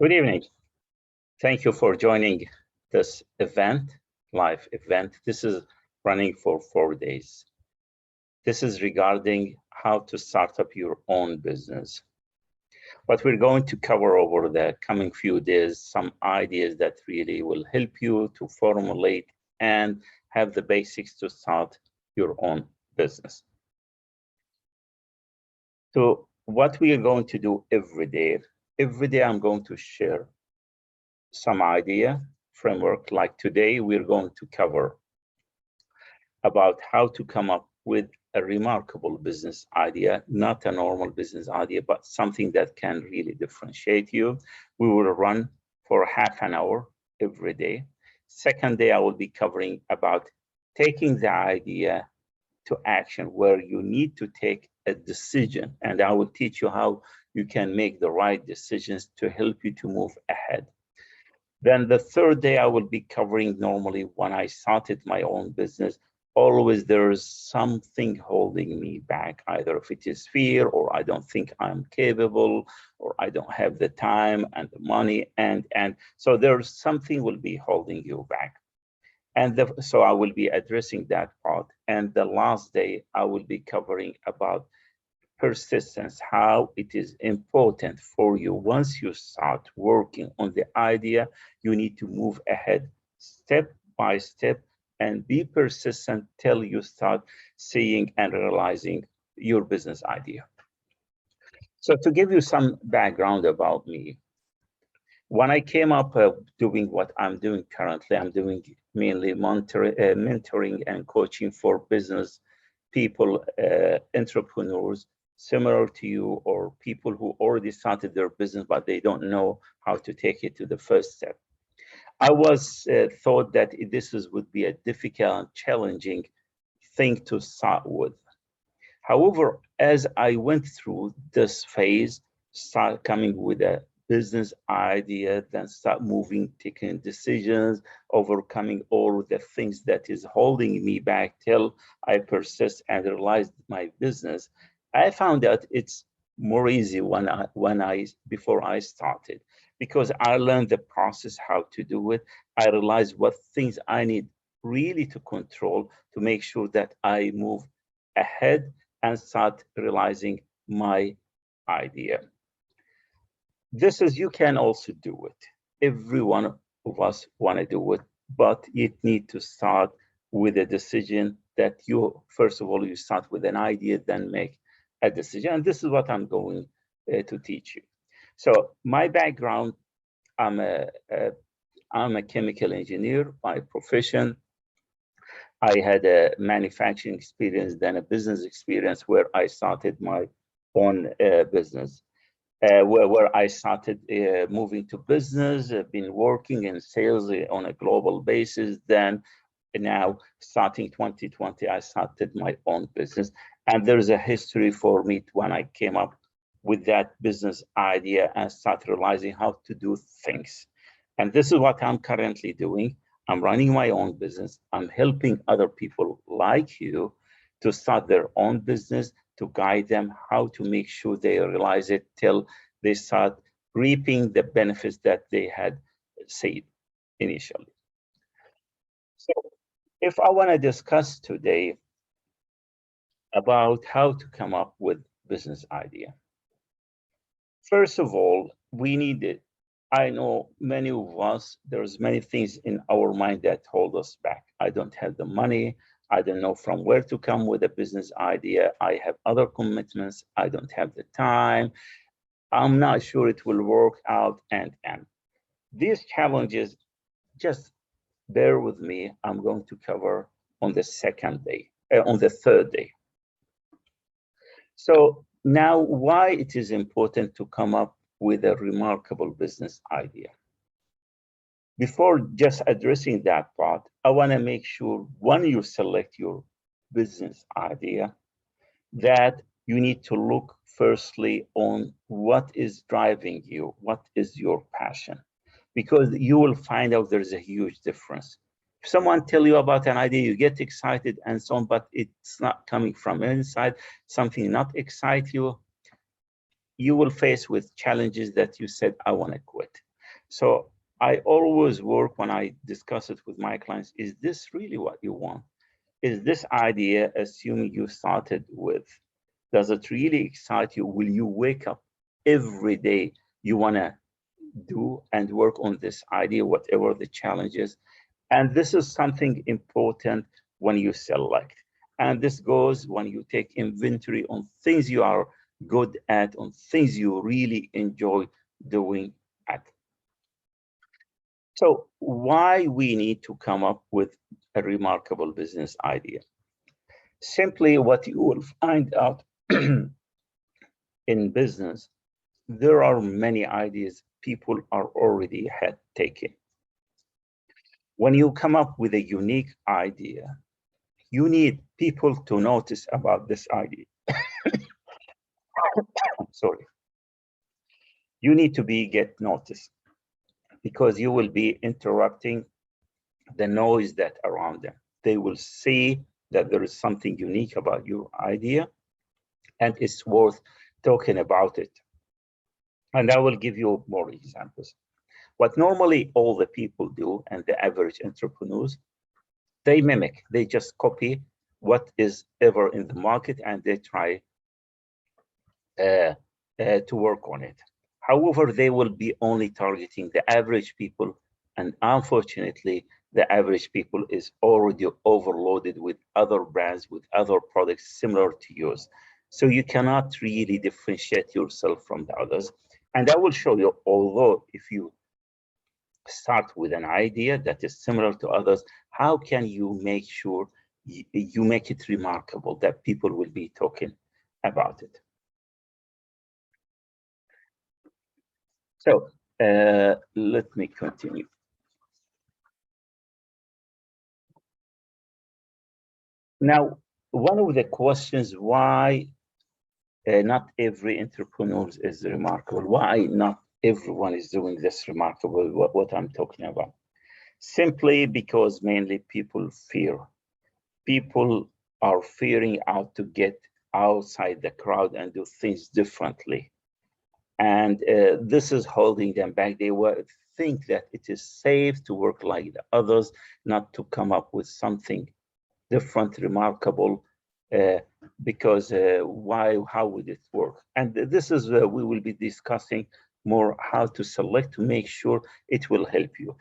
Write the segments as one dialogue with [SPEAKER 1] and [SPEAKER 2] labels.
[SPEAKER 1] Good evening. Thank you for joining this event, live event. This is running for 4 days. This is regarding how to start up your own business. What we're going to cover over the coming few days, some ideas that really will help you to formulate and have the basics to start your own business. So what we are going to do every day I'm going to share some idea framework. Like today, we're going to cover about how to come up with a remarkable business idea, not a normal business idea, but something that can really differentiate you. We will run for half an hour every day. Second day, I will be covering about taking the idea to action, where you need to take a decision, and I will teach you how you can make the right decisions to help you to move ahead. Then the third day, I will be covering, normally when I started my own business, always there's something holding me back, either if it is fear, or I don't think I'm capable, or I don't have the time and the money, and so there's something will be holding you back. And so I will be addressing that part. And the last day, I will be covering about persistence, how it is important for you. Once you start working on the idea, you need to move ahead step by step and be persistent till you start seeing and realizing your business idea. So to give you some background about me, when I came up doing what I'm doing currently, I'm doing mainly mentoring and coaching for business people, entrepreneurs, similar to you, or people who already started their business, but they don't know how to take it to the first step. I was thought that this would be a difficult and challenging thing to start with. However, as I went through this phase, start coming with a business idea, then start moving, taking decisions, overcoming all the things that is holding me back till I persist and realized my business, I found that it's more easy before I started, because I learned the process, how to do it. I realized what things I need really to control to make sure that I move ahead and start realizing my idea. This is, you can also do it. Every one of us want to do it, but you need to start with a decision that you, first of all, you start with an idea, then make a decision. And this is what I'm going to teach you. So my background, I'm a chemical engineer by profession. I had a manufacturing experience, then a business experience where I started my own business. Where I started moving to business, been working in sales on a global basis. Then now starting 2020, I started my own business. And there's a history for me when I came up with that business idea and start realizing how to do things. And this is what I'm currently doing. I'm running my own business. I'm helping other people like you to start their own business, to guide them how to make sure they realize it till they start reaping the benefits that they had said initially. So if I want to discuss today about how to come up with business idea. First of all, we need it. I know many of us, there's many things in our mind that hold us back. I don't have the money. I don't know from where to come with a business idea. I have other commitments. I don't have the time. I'm not sure it will work out. And these challenges, just bear with me. I'm going to cover on the third day. So now, why it is important to come up with a remarkable business idea? Before just addressing that part, I want to make sure when you select your business idea, that you need to look firstly on what is driving you, what is your passion, because you will find out there's a huge difference. If someone tell you about an idea, you get excited and so on, but it's not coming from inside, something not excite you, you will face with challenges that you said, I want to quit. So I always work when I discuss it with my clients, is this really what you want? Is this idea, assuming you started with, does it really excite you? Will you wake up every day you want to do and work on this idea, whatever the challenge is? And this is something important when you select. And this goes when you take inventory on things you are good at, on things you really enjoy doing at. So why we need to come up with a remarkable business idea? Simply what you will find out in business, there are many ideas people are already had taken. When you come up with a unique idea, you need people to notice about this idea. Sorry. You need to get noticed because you will be interrupting the noise that around them. They will see that there is something unique about your idea and it's worth talking about it. And I will give you more examples. What normally all the people do and the average entrepreneurs, they mimic, they just copy what is ever in the market and they try to work on it. However, they will be only targeting the average people. And unfortunately, the average people is already overloaded with other brands, with other products similar to yours. So you cannot really differentiate yourself from the others. And I will show you, although if you start with an idea that is similar to others, how can you make sure you make it remarkable that people will be talking about it? So let me continue. Now, one of the questions, why not every entrepreneur is remarkable? Why not everyone is doing this remarkable, what I'm talking about? Simply because mainly people fear. People are fearing out to get outside the crowd and do things differently. And this is holding them back. They think that it is safe to work like the others, not to come up with something different, remarkable, because how would it work? And this is we will be discussing more how to select to make sure it will help you.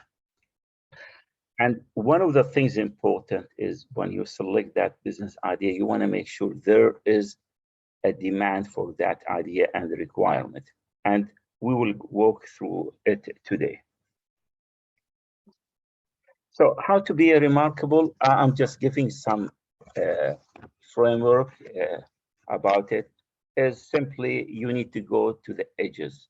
[SPEAKER 1] And one of the things important is when you select that business idea, you want to make sure there is a demand for that idea and the requirement. And we will walk through it today. So how to be a remarkable, I'm just giving some framework about it, is simply you need to go to the edges.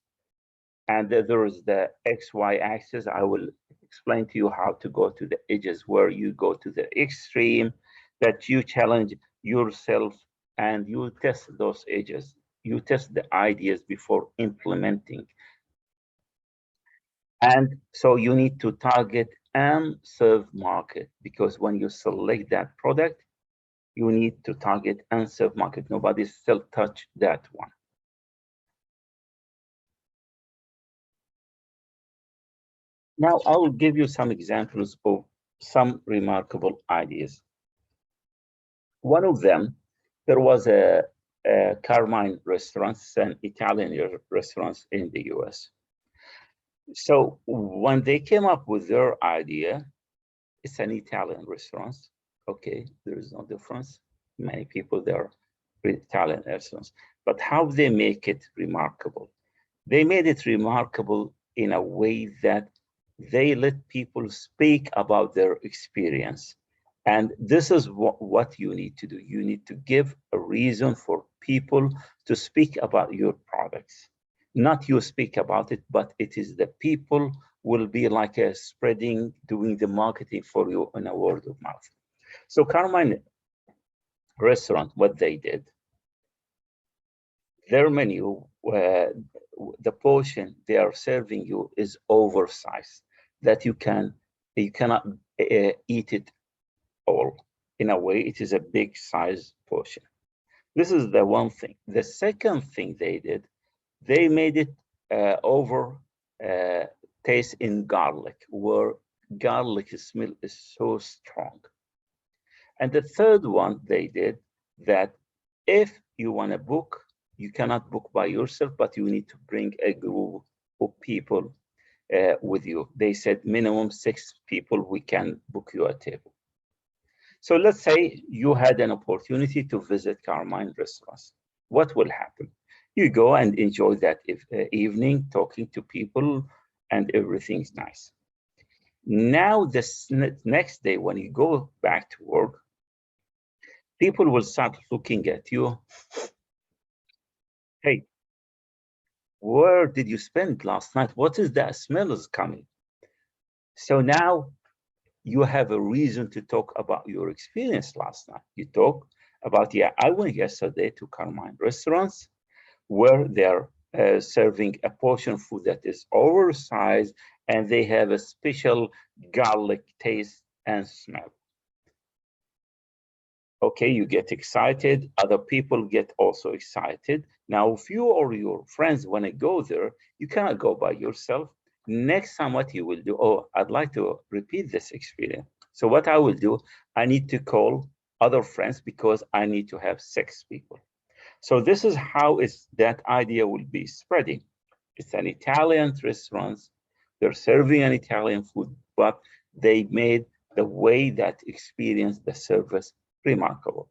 [SPEAKER 1] And there is the XY axis. I will explain to you how to go to the edges where you go to the extreme, that you challenge yourself and you test those edges. You test the ideas before implementing. And so you need to target and serve market, because when you select that product, you need to target and serve market. Nobody still touch that one. Now I will give you some examples of some remarkable ideas. One of them, there was a Carmine restaurant, an Italian restaurant in the US. So when they came up with their idea, it's an Italian restaurant. Okay, there is no difference. Many people there are Italian restaurants. But how they make it remarkable? They made it remarkable in a way that they let people speak about their experience. And this is what you need to do. You need to give a reason for people to speak about your products. Not you speak about it, but it is the people will be like a spreading, doing the marketing for you in a word of mouth. So Carmine restaurant, what they did, their menu, the portion they are serving you is oversized, that you cannot eat it all. In a way, it is a big size portion. This is the one thing. The second thing they did, they made it over taste in garlic, where garlic smell is so strong. And the third one they did that if you want to book, you cannot book by yourself, but you need to bring a group of people with you. They said minimum 6 people, we can book you a table. So let's say you had an opportunity to visit Carmine restaurants. What will happen? You go and enjoy that evening, talking to people, and everything's nice. Now, this next day, when you go back to work, people will start looking at you. Hey, where did you spend last night? What is that smell is coming? So now you have a reason to talk about your experience last night. You talk about, yeah, I went yesterday to Carmine restaurants where they're serving a portion of food that is oversized and they have a special garlic taste and smell. Okay, you get excited, other people get also excited. Now, if you or your friends want to go there, you cannot go by yourself. Next time, what you will do, oh, I'd like to repeat this experience. So what I will do, I need to call other friends because I need to have 6 people. So this is how that idea will be spreading. It's an Italian restaurant. They're serving an Italian food, but they made the way that experience the service remarkable.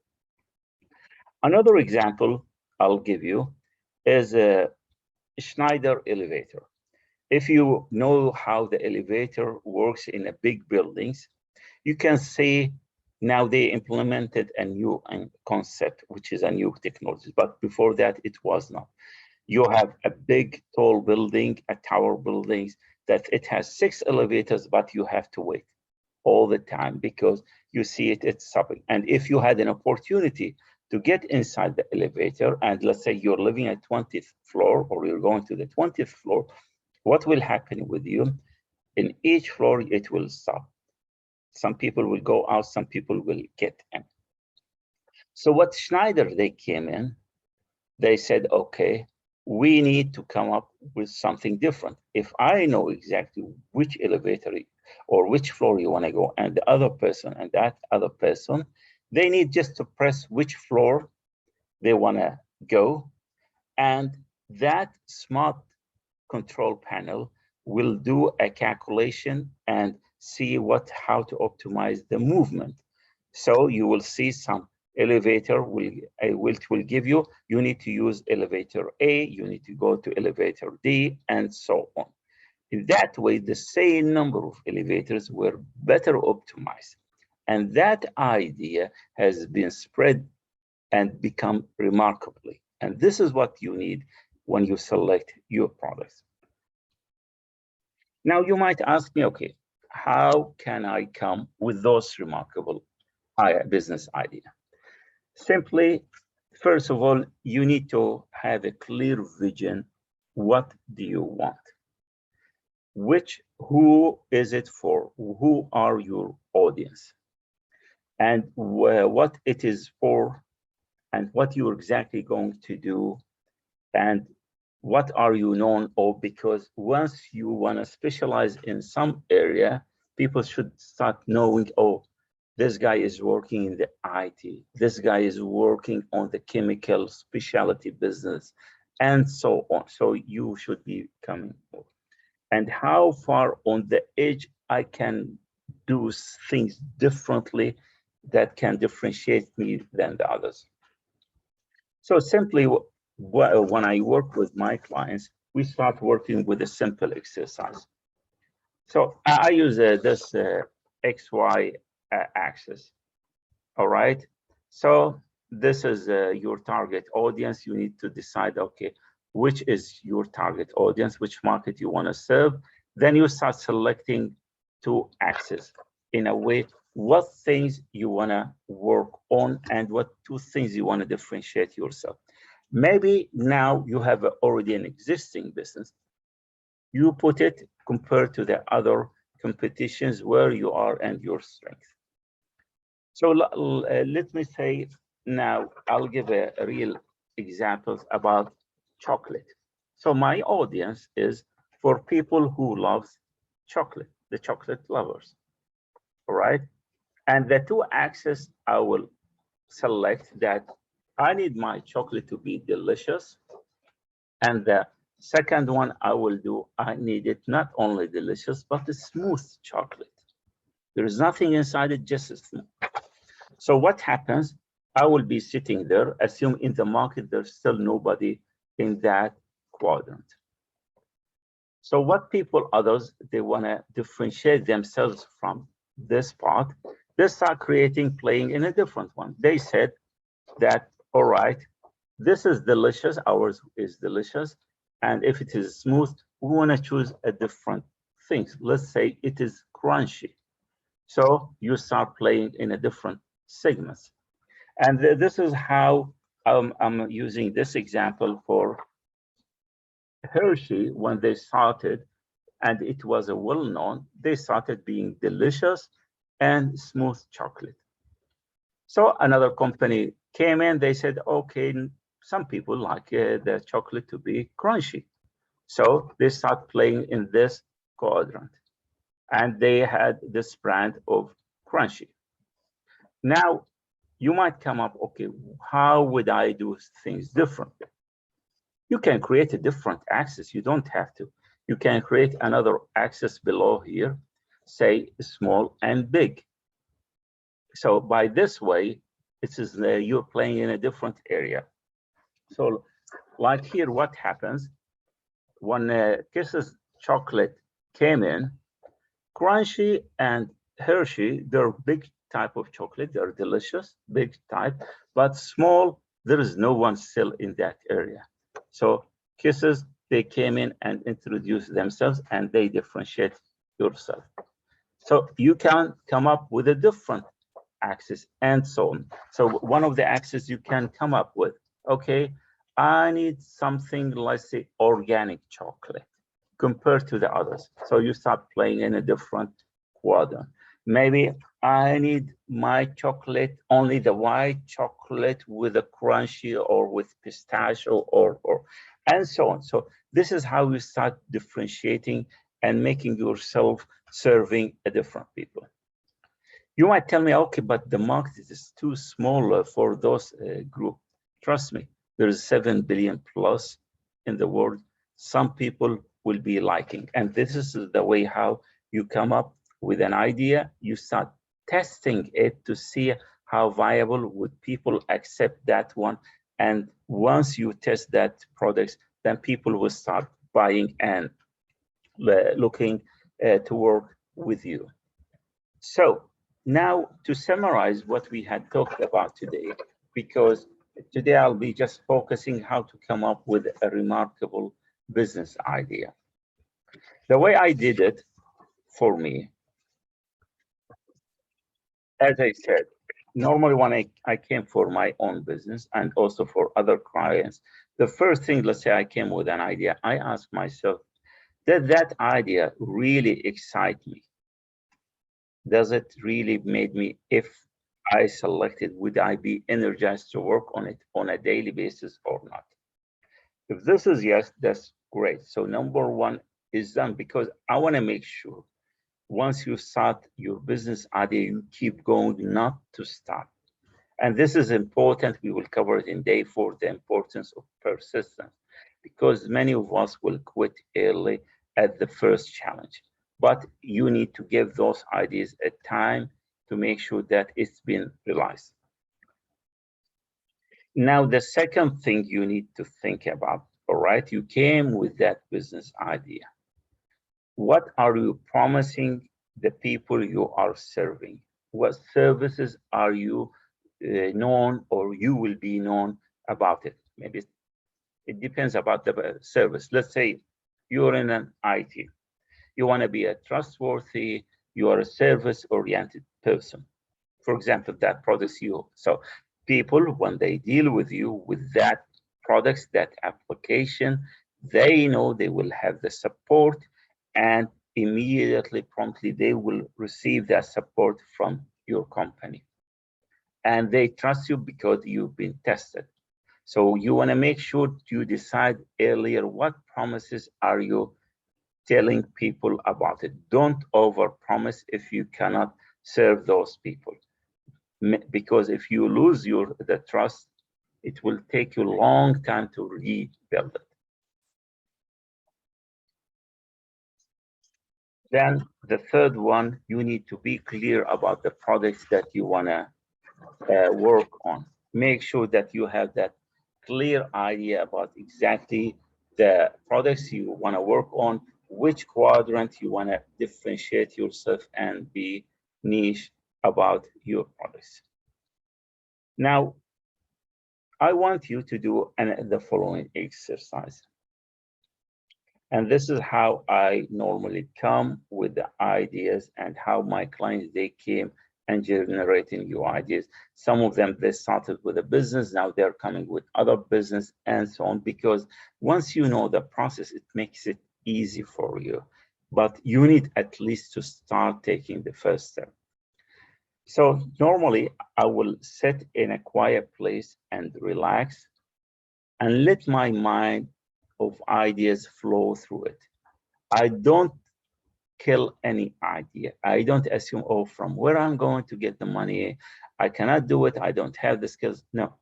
[SPEAKER 1] Another example I'll give you is a Schneider elevator. If you know how the elevator works in a big buildings, you can see now they implemented a new concept, which is a new technology. But before that, it was not. You have a big, tall building, a tower buildings that it has 6 elevators, but you have to wait all the time because you see it's stopping. And if you had an opportunity to get inside the elevator, and let's say you're living at 20th floor or you're going to the 20th floor, what will happen with you? In each floor, it will stop. Some people will go out, some people will get in. So what Schneider, they came in, they said, okay, we need to come up with something different. If I know exactly which elevator or which floor you want to go, and the other person and that other person, they need just to press which floor they want to go. And that smart control panel will do a calculation and see how to optimize the movement. So you will see some elevator will give you need to use elevator A, you need to go to elevator D, and so on. In that way, the same number of elevators were better optimized. And that idea has been spread and become remarkably. And this is what you need when you select your products. Now you might ask me, okay, how can I come with those remarkable business idea? Simply, first of all, you need to have a clear vision. What do you want? Who is it for? Who are your audience? And what it is for, and what you're exactly going to do, and what are you known for? Because once you want to specialize in some area, people should start knowing, oh, this guy is working in the IT, this guy is working on the chemical specialty business, and so on. So you should be coming more. And how far on the edge I can do things differently that can differentiate me than the others. So simply, when I work with my clients, we start working with a simple exercise. So I use this XY axis. All right. So this is your target audience. You need to decide, okay, which is your target audience, which market you want to serve. Then you start selecting 2 axes in a way, what things you want to work on and what 2 things you want to differentiate yourself. Maybe now you have already an existing business. You put it compared to the other competitions where you are and your strength. So let me say now, I'll give a real examples about chocolate. So my audience is for people who love chocolate, the chocolate lovers, all right? And the two axes, I will select that I need my chocolate to be delicious. And the second one I will do, I need it not only delicious, but a smooth chocolate. There is nothing inside it, just smooth. So what happens? I will be sitting there, assume in the market, there's still nobody in that quadrant. So what people, others, they want to differentiate themselves from this part, they start playing in a different one. They said that, all right, this is delicious, ours is delicious. And if it is smooth, we want to choose a different thing. Let's say it is crunchy. So you start playing in a different segments. And this is how I'm using this example for Hershey when they started, and it was a well-known, they started being delicious and smooth chocolate. So another company came in, they said, okay, some people like the chocolate to be crunchy. So they start playing in this quadrant, and they had this brand of crunchy. Now, you might come up, okay, how would I do things differently? You can create a different axis. You don't have to. You can create another axis below here, say small and big. So by this way, it is you're playing in a different area. So like here, what happens when Kisses chocolate came in, Crunchy and Hershey, they're big type of chocolate. They're delicious, big type, but small, there is no one still in that area. So Kisses, they came in and introduced themselves, and they differentiate yourself. So you can come up with a different axis and so on. So one of the axes you can come up with, okay, I need something, let's say, organic chocolate compared to the others. So you start playing in a different quadrant. Maybe I need my chocolate, only the white chocolate with a crunchy or with pistachio or and so on. So this is how you start differentiating and making yourself serving a different people. You might tell me, okay, but the market is too small for those group. Trust me, there is 7 billion plus in the world. Some people will be liking, and this is the way how you come up with an idea. You start testing it to see how viable would people accept that one. And once you test that product, then people will start buying and looking to work with you. So now to summarize what we had talked about today, because today I'll be just focusing how to come up with a remarkable business idea. The way I did it for me, as I said, normally when I came for my own business and also for other clients, the first thing, let's say I came with an idea, I asked myself, did that idea really excite me? Does it really made me, if I selected, would I be energized to work on it on a daily basis or not? If this is yes, that's great. So number one is done, because I want to make sure once you start your business idea, you keep going, not to stop. And this is important. We will cover it in day 4, the importance of persistence, because many of us will quit early at the first challenge. But you need to give those ideas a time to make sure that it's been realized. Now, the second thing you need to think about, all right, you came with that business idea. What are you promising the people you are serving? What services are you known, or you will be known about it? Maybe it depends about the service. Let's say you're in an IT. You want to be a trustworthy, you are a service-oriented person. For example, that products you. So people, when they deal with you with that products, that application, they know they will have the support, and immediately, promptly, they will receive that support from your company. And they trust you because you've been tested. So you want to make sure you decide earlier what promises are you telling people about it. Don't overpromise if you cannot serve those people, because if you lose the trust, it will take you a long time to rebuild it. Then the third one, you need to be clear about the products that you want to work on. Make sure that you have that clear idea about exactly the products you want to work on, which quadrant you want to differentiate yourself and be niche about your products. Now, I want you to do the following exercise. And this is how I normally come with the ideas and how my clients, they came and generating new ideas. Some of them, they started with a business, now they're coming with other business and so on, because once you know the process, it makes it easy for you. But you need at least to start taking the first step. So normally I will sit in a quiet place and relax and let my mind of ideas flow through it. I don't kill any idea. I don't assume, oh, from where I'm going to get the money, I cannot do it, I don't have the skills. No,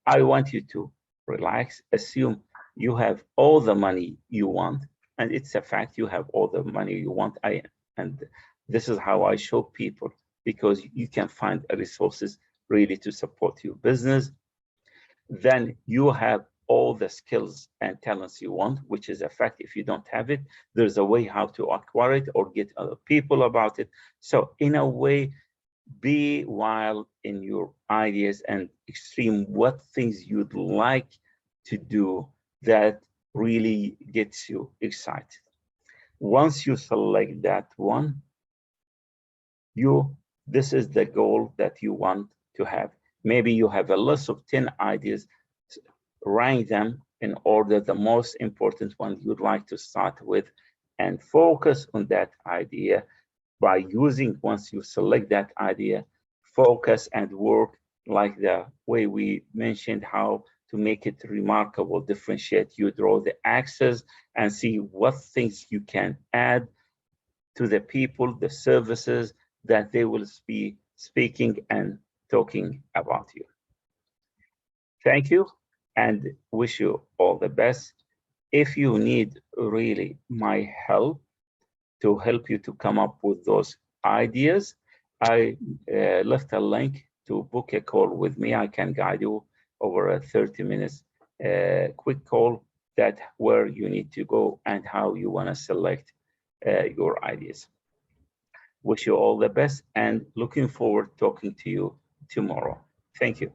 [SPEAKER 1] I want you to relax, assume you have all the money you want, and it's a fact, you have all the money you want. And this is how I show people, because you can find resources really to support your business. Then you have all the skills and talents you want, which is a fact. If you don't have it, there's a way how to acquire it or get other people about it. So in a way, be wild in your ideas and extreme what things you'd like to do that really gets you excited. Once you select that one, this is the goal that you want to have. Maybe you have a list of 10 ideas, rank them in order, the most important one you'd like to start with, and focus on that idea. By using, once you select that idea, focus and work like the way we mentioned, how to make it remarkable, differentiate. You draw the axis and see what things you can add to the people, the services that they will be speaking and talking about you. Thank you and wish you all the best. If you need really my help to help you to come up with those ideas, I left a link to book a call with me. I can guide you over a 30 minutes quick call that where you need to go and how you want to select your ideas. Wish you all the best and looking forward to talking to you tomorrow. Thank you.